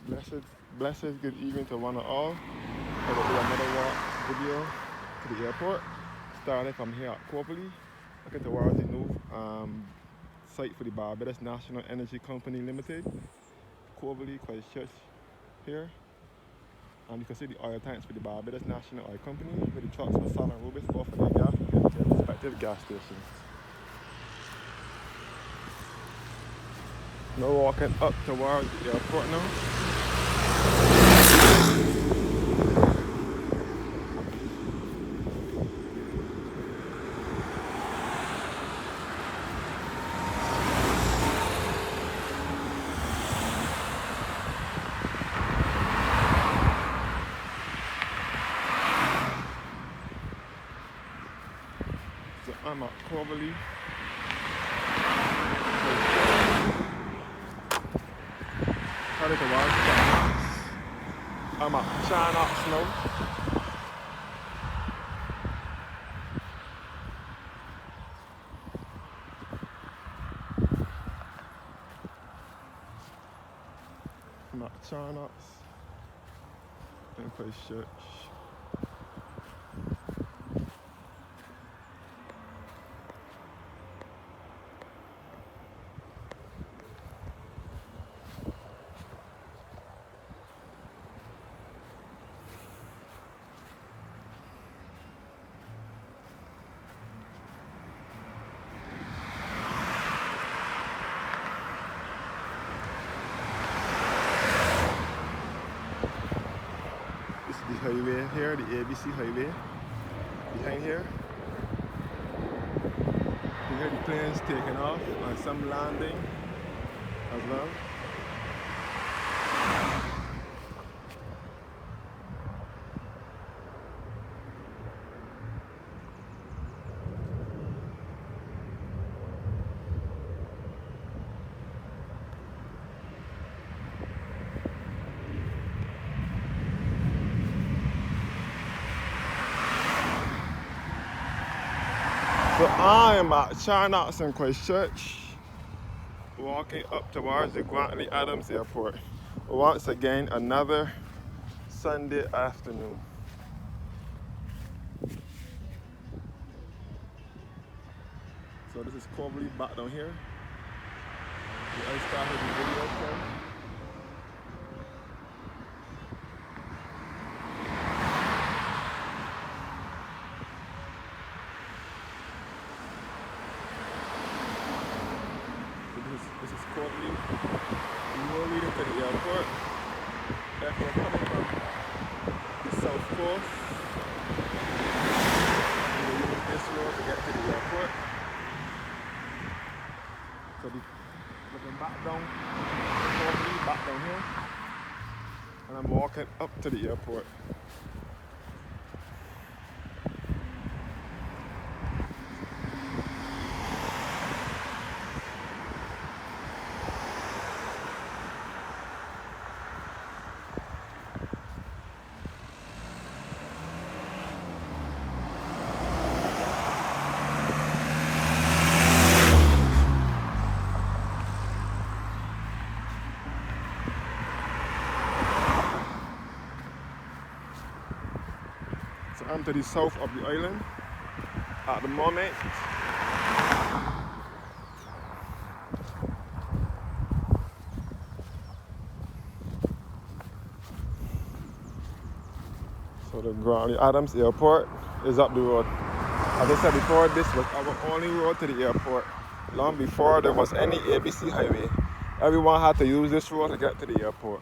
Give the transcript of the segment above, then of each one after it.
Blessed good evening to one and all. I will do another walk video to the airport. Starting from here at Quarterly, looking towards the new site for the Barbados National Energy Company Limited. Quarterly, Christchurch here. And you can see the oil tanks for the Barbados National Oil Company, with the trucks for Sal and Rubis both for their gas at their respective gas stations. Now walking up towards the airport now. So I'm at Cloverly. Headed towards I'm at Charnox now. I'm at Charnox in Christchurch. This is the highway here, the ABC highway. Behind here, you hear the planes taking off and some landing as well. So I am at Charnox in Christchurch, walking up towards the Grantley Adams Airport. Once again, another Sunday afternoon. So this is Cobley back down here. I started the video from. This is Courtney. We will lead into the airport. Airport coming from the south coast. We will use this road to get to the airport. So looking back down, Courtney back down here. And I'm walking up to the airport. So I'm to the south of the island at the moment. So the Grantley Adams Airport is up the road. As I said before, this was our only road to the airport. Long before there was any ABC highway, everyone had to use this road to get to the airport.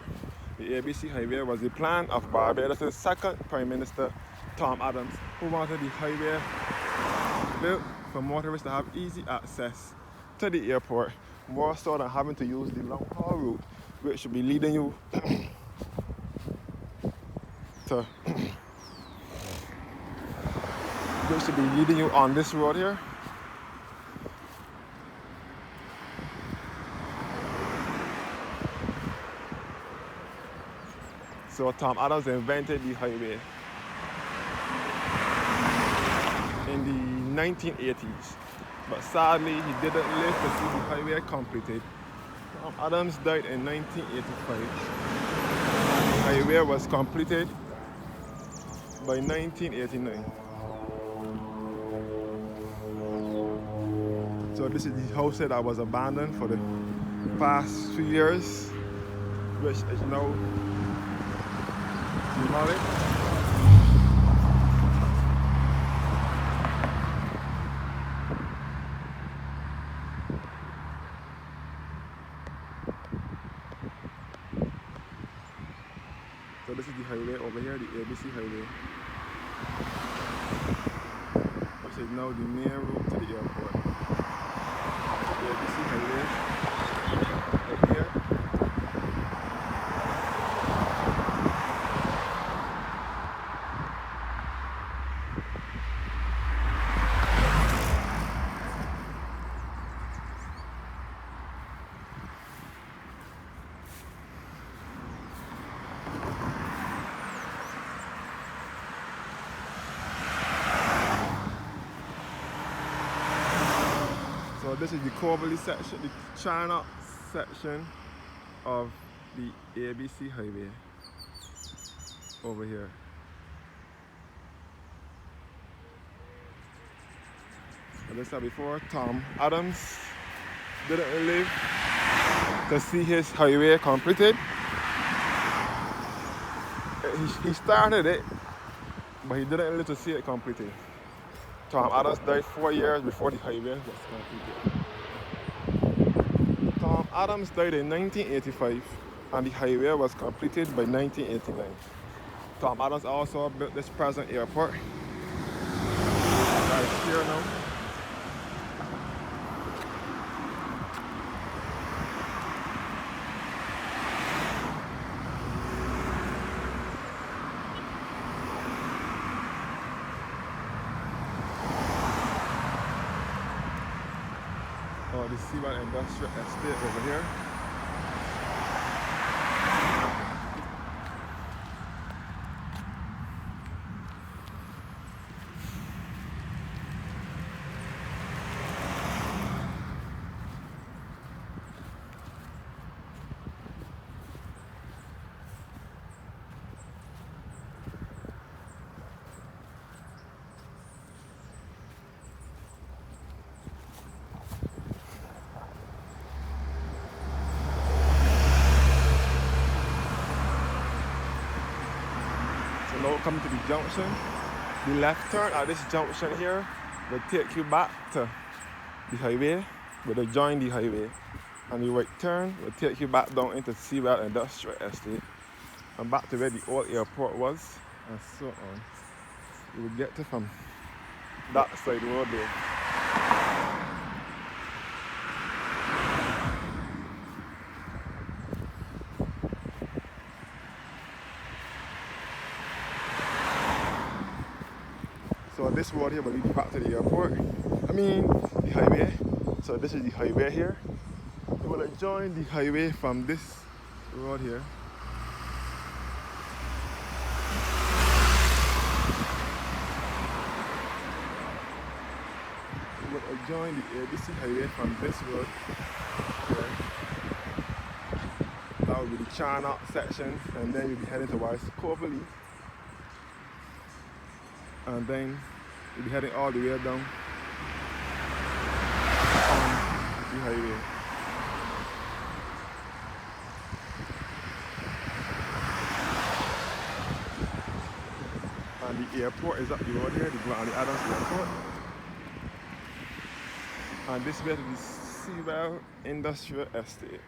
The ABC highway was the plan of Barbados' second Prime Minister, Tom Adams, who wanted the highway built for motorists to have easy access to the airport, more so than having to use the long haul route, which should be leading you to which should be leading you on this road here. So Tom Adams invented the highway in the 1980s, but sadly he didn't live to see the highway completed. Tom Adams died in 1985. highway was completed by 1989. So this is the house that was abandoned for the past few years, which is now demolished. So this is the highway over here, the ABC highway, which is now the main route to the airport. The ABC highway up here. So this is the Coverley section, the China section of the ABC highway over here. As I said before, Tom Adams didn't live to see his highway completed. He started it, but he didn't live to see it completed. Tom Adams died 4 years before the highway was completed. Tom Adams died in 1985 and the highway was completed by 1989. Tom Adams also built this present airport that is here now. Oh, the Seaboard Industrial Estate over here. Now coming to the junction, the left turn at this junction here will take you back to the highway, will join the highway, and the right turn will take you back down into Seaboard Industrial Estate and back to where the old airport was, and so on. You will get to from that side road there. So this road here will lead you back to the airport. The highway. So this is the highway here. You will join the highway from this road here. You will join the ABC highway from this road here. That will be the China section, and then you'll be heading towards Coverley. And then you'll be heading all the way down on the highway. And the airport is up the road here, the Grantley Adams Airport. And this way to the Seaboard Industrial Estate.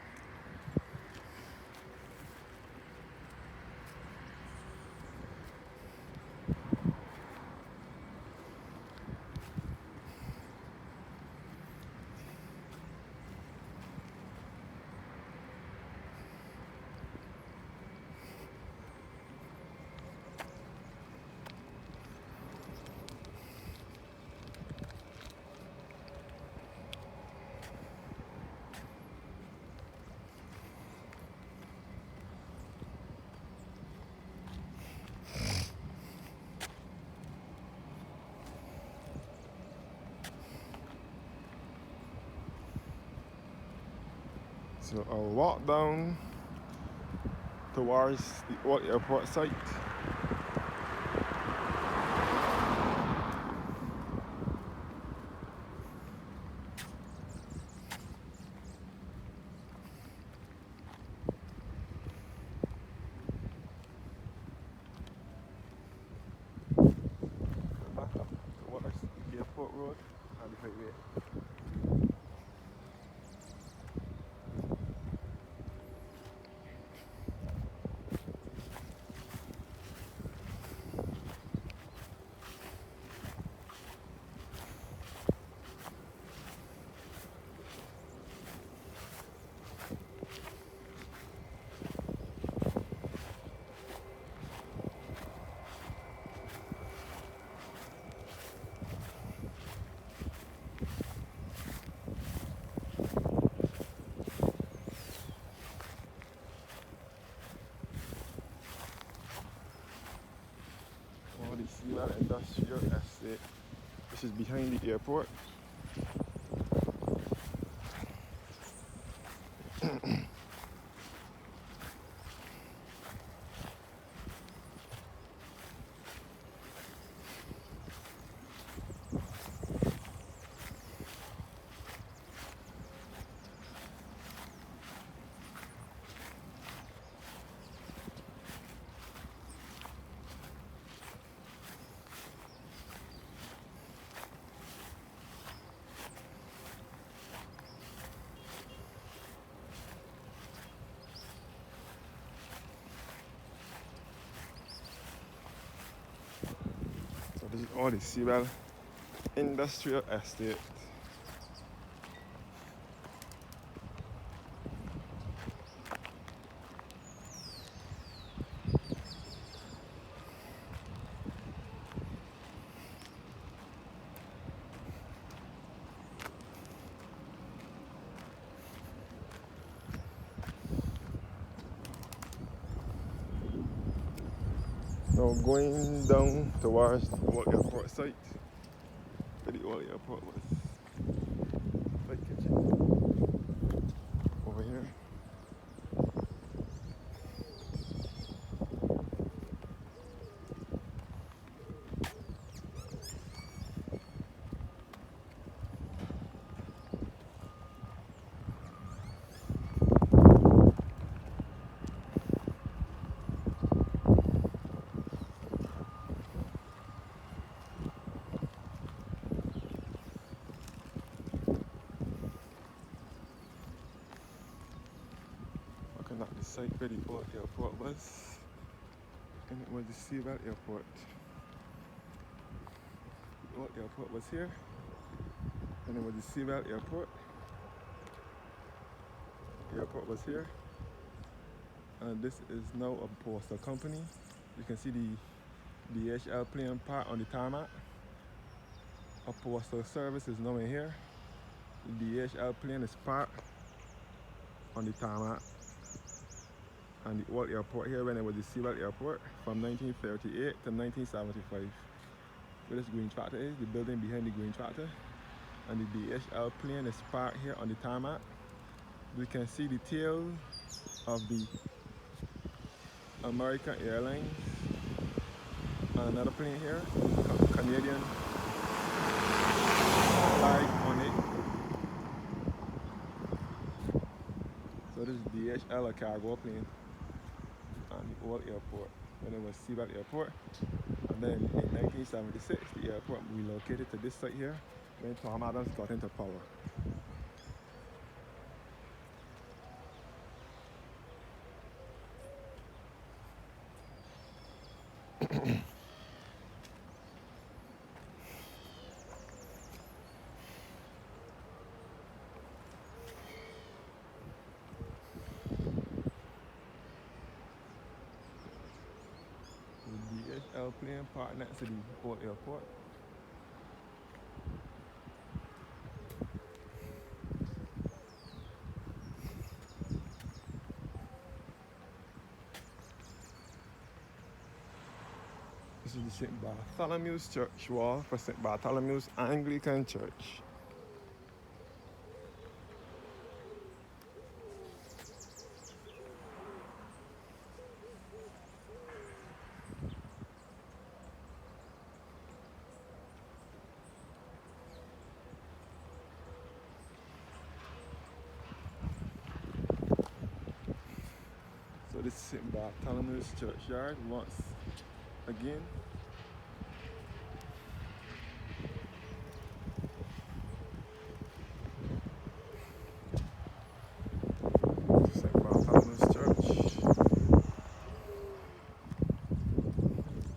So I'll walk down towards the old airport site. Back up towards the airport road and the highway. All the Seawell Industrial Estate, which is behind the airport. So this is all the Seawell Industrial Estate. Now going down towards the old airport site, where the old airport was. Flight kitchen over here. Looking at the site where the old airport was, and it was the Seawell Airport. The old airport was here, and it was the Seawell Airport. The airport was here, and this is now a postal company. You can see the DHL plane parked on the tarmac. A postal service is now in here. The DHL plane is parked on the tarmac. And the old airport here, when it was the Seawell Airport, from 1938 to 1975. Where this green tractor is, the building behind the green tractor. And the DHL plane is parked here on the tarmac. We can see the tail of the American Airlines. And another plane here, Canadian flag on it. So this is DHL, a cargo plane. And the old airport, when it was Seawell Airport. And then in 1976, the airport relocated to this site here when Tom Adams got into power. The DHL plane parked next to the old airport. This is the St. Bartholomew's Church wall for St. Bartholomew's Anglican Church. this is St. Bartholomew's churchyard once again. St. Bartholomew's Church.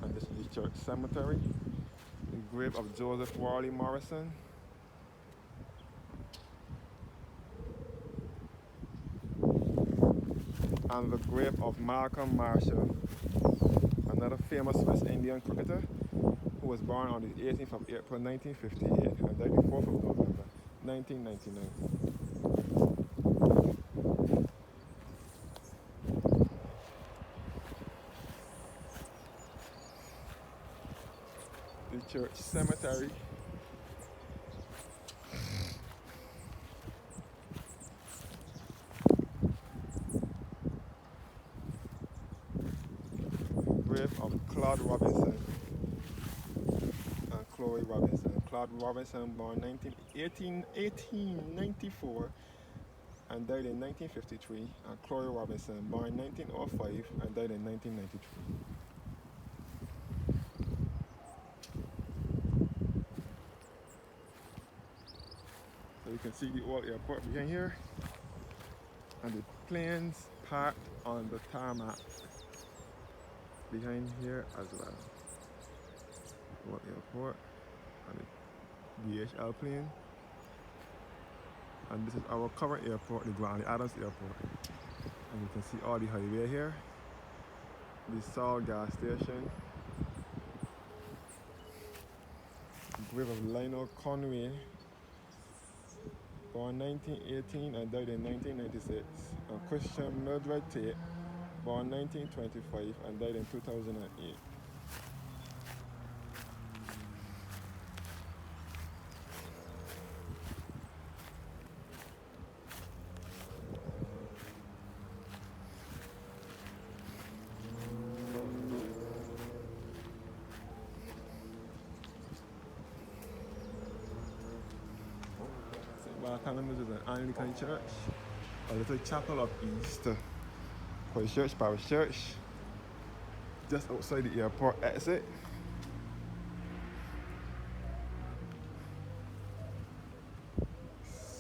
And this is the church cemetery. The grave of Joseph Warley Morrison. And the grave of Malcolm Marshall, another famous West Indian cricketer who was born on the 18th of April 1958 and died the 4th of November 1999. The church cemetery. Grave of Claude Robinson and Chloe Robinson. Claude Robinson born 1894 and died in 1953, and Chloe Robinson born 1905 and died in 1993. So you can see the old airport behind here, and the planes parked on the tarmac behind here as well. Old airport and the DHL plane. And this is our current airport, the Grantley Adams Airport. And you can see all the highway here. The Salt gas station. The grave of Lionel Conway, born 1918 and died in 1996. And Christian Mildred Tate, born 1925 and died in 2008. St. Bartholomew's is an Anglican church, a little chapel of East Christ Church Parish Church, just outside the airport exit.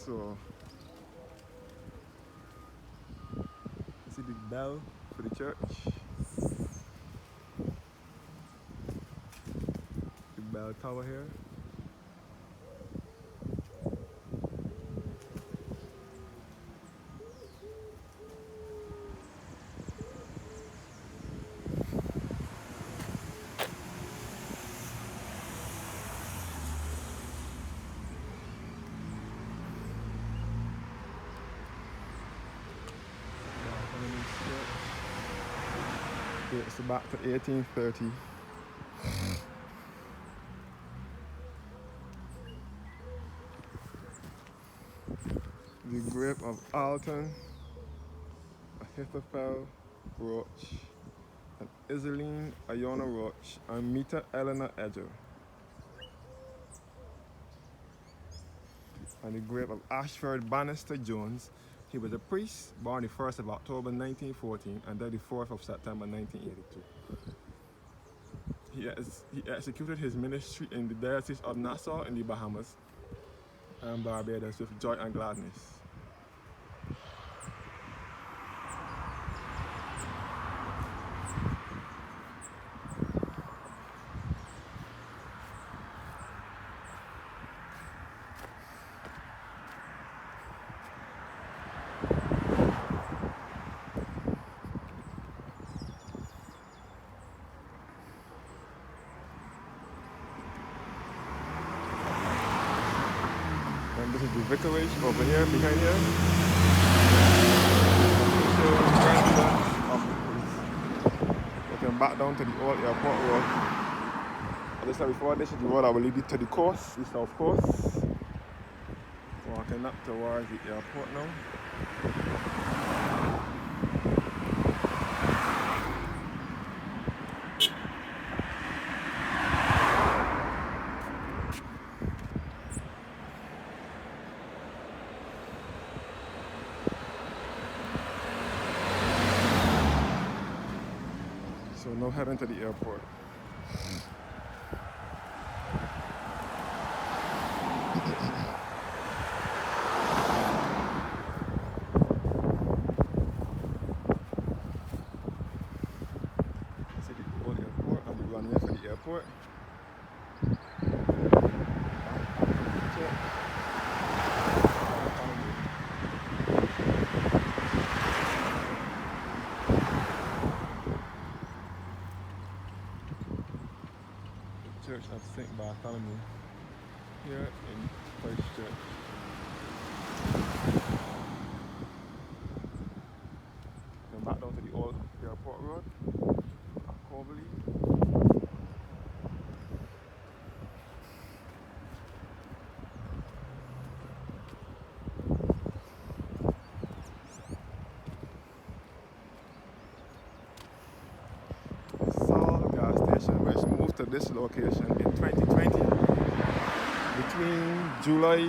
So, see the bell for the church. The bell tower here. It's back to 1830. The grave of Alton, Ahithophel Roach, and Iseline Iona Roach, and Meta Eleanor Edger. And the grave of Ashford Bannister Jones. He was a priest, born the 1st of October 1914 and died the 4th of September 1982. He executed his ministry in the Diocese of Nassau in the Bahamas and Barbados with joy and gladness. And this is the vicarage over here, behind here. Looking back down to the old airport road. As I said before, this is the road that will lead you to the coast, the south coast. Walking up towards the airport now. So now heading to the airport. See the old airport and the runway for the airport. Church of St. Bartholomew here in Christchurch. Then back down to the old airport road, Coverley. Saw gas station which moved to this location in 2020. Between July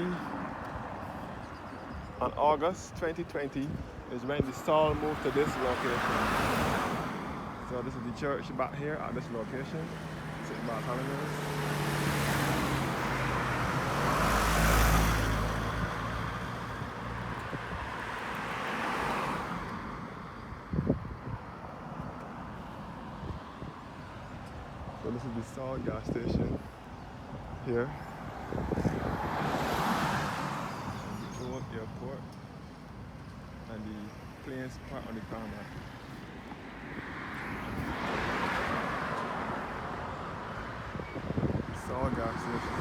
and August 2020 is when the Saul moved to this location. So this is the church back here at this location, St. Bartholomew. So this is the Saul gas station here. The old airport and the planes parked on the tarmac. Saul gas station.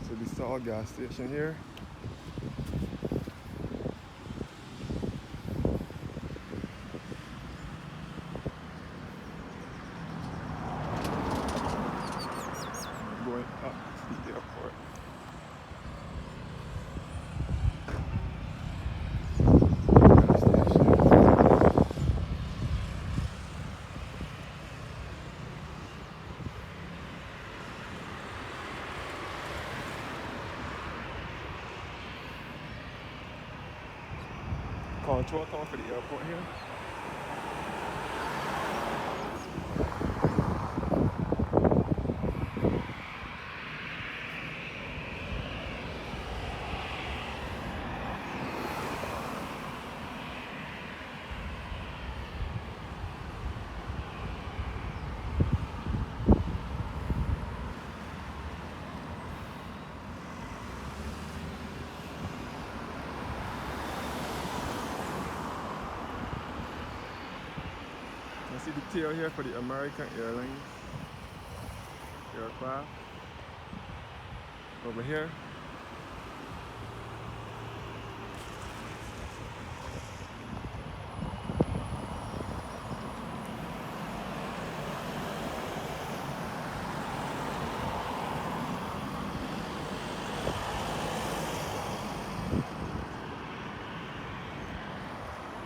So the Saul gas station here. Going up to the airport. Gas station. Control tower for the airport here. You see the tail here for the American Airlines aircraft. Over here.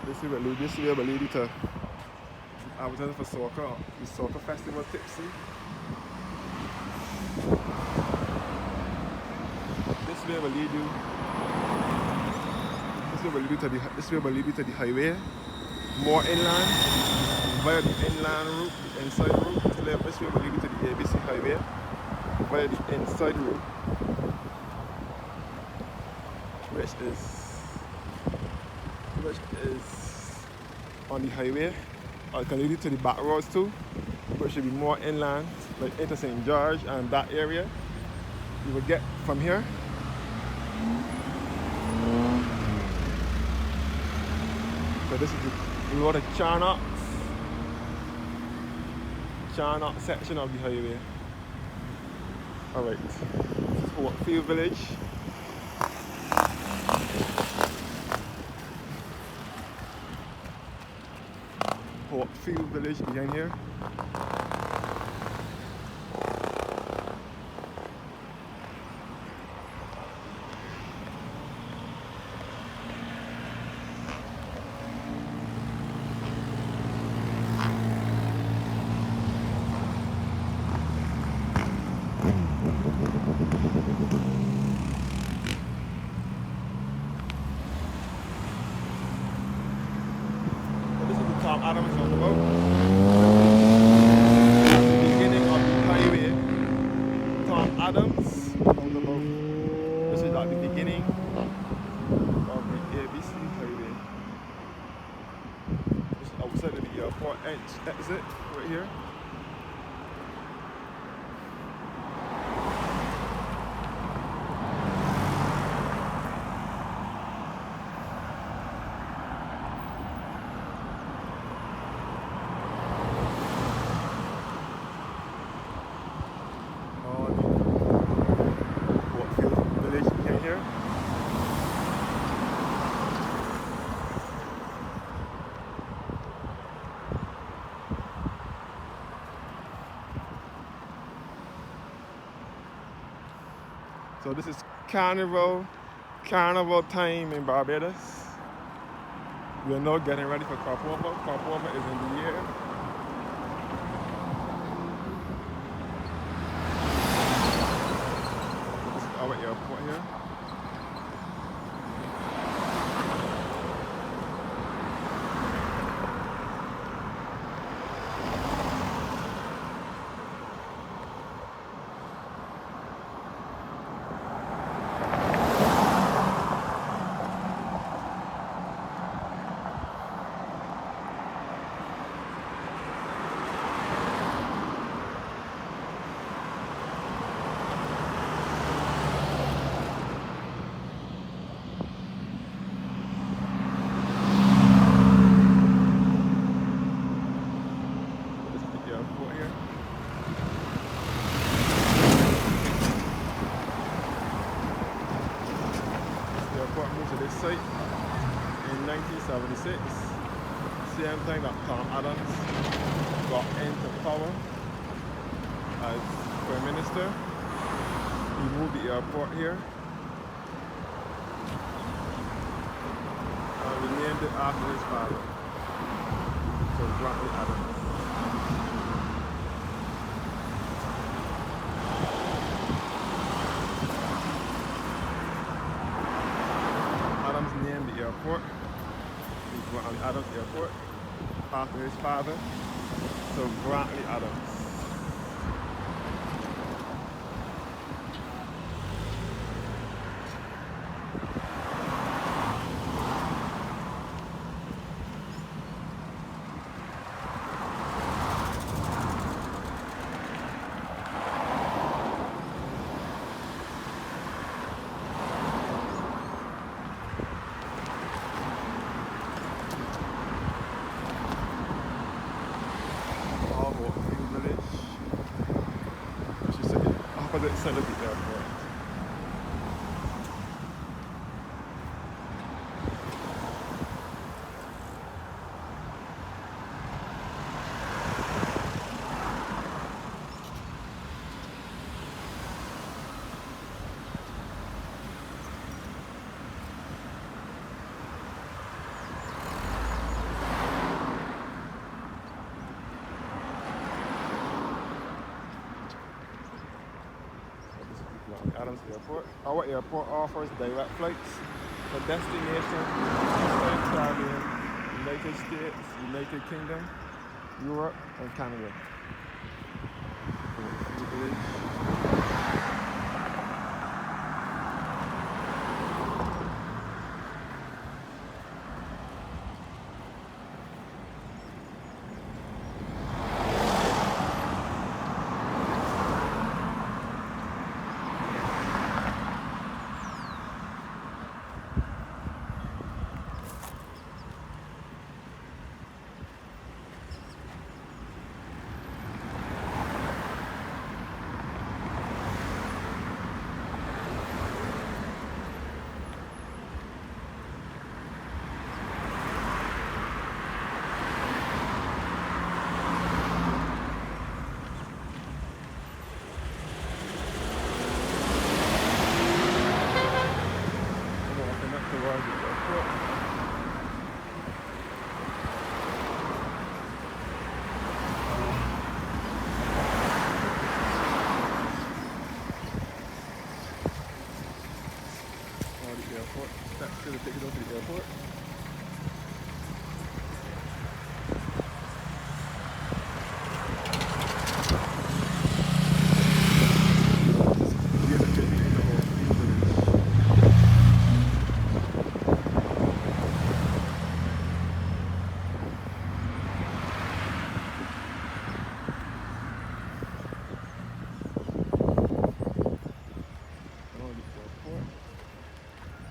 This will lead you to advertising for soccer, the soccer festival Tipsy. This way will lead you. This way will lead you to the highway, more inland, via the inland route, the inside route. This way will lead you to the ABC highway, via the inside route, which is on the highway. Or it can lead you to the back roads too, which should be more inland, like into St. George and that area. You will get from here. So this is the road of Charnock section of the highway. Alright, this is Portfield Village. Portfield Village behind here. like the beginning of the ABC highway. Just outside of the airport exit right here. Here. So this is carnival time in Barbados. We are now getting ready for Carpover. Carpover is in the air. So this is our airport here. Moved to this site in 1976. Same time that Tom Adams got into power as Prime Minister. He moved the airport here and we named it after his father, so Grantley Adams. Named the airport, Grantley Adams Airport, after his father, so Grantley Adams. Opposite side of the airport. Adams Airport. Our airport offers direct flights for destinations Australia, United States, United Kingdom, Europe, and Canada. Airport. That's going to take it over to the airport. Just beautiful in the whole village.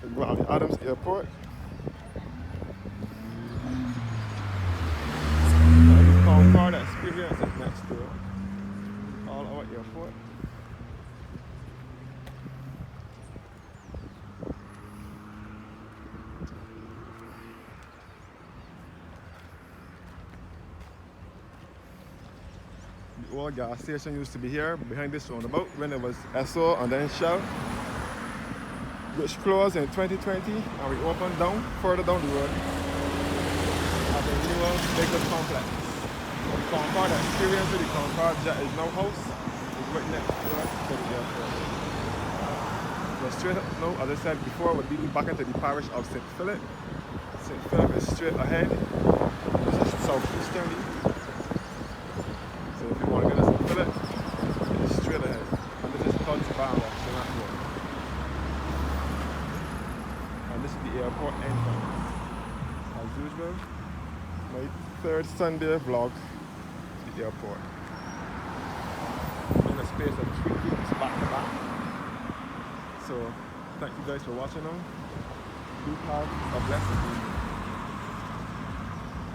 the Grantley Adams Airport. The Concord Experience is next door. All our airport. The old gas station used to be here behind this roundabout when it was Esso and then Shell, which closed in 2020, and we opened further down the road at the newer vehicle complex. The Concord Experience with the Concord Jet is now house is right next door to the airport. So straight up now, as I said before, we're leading back into the parish of St. Philip. St. Philip is straight ahead. This is southeasterly. So if you want to get to St. Philip, it's straight ahead. And this is called Barbados, so not here. And this is the airport entrance. As usual, my third Sunday vlog to the airport. In a space of 3 weeks back to back. So thank you guys for watching now. Do have a blessed day.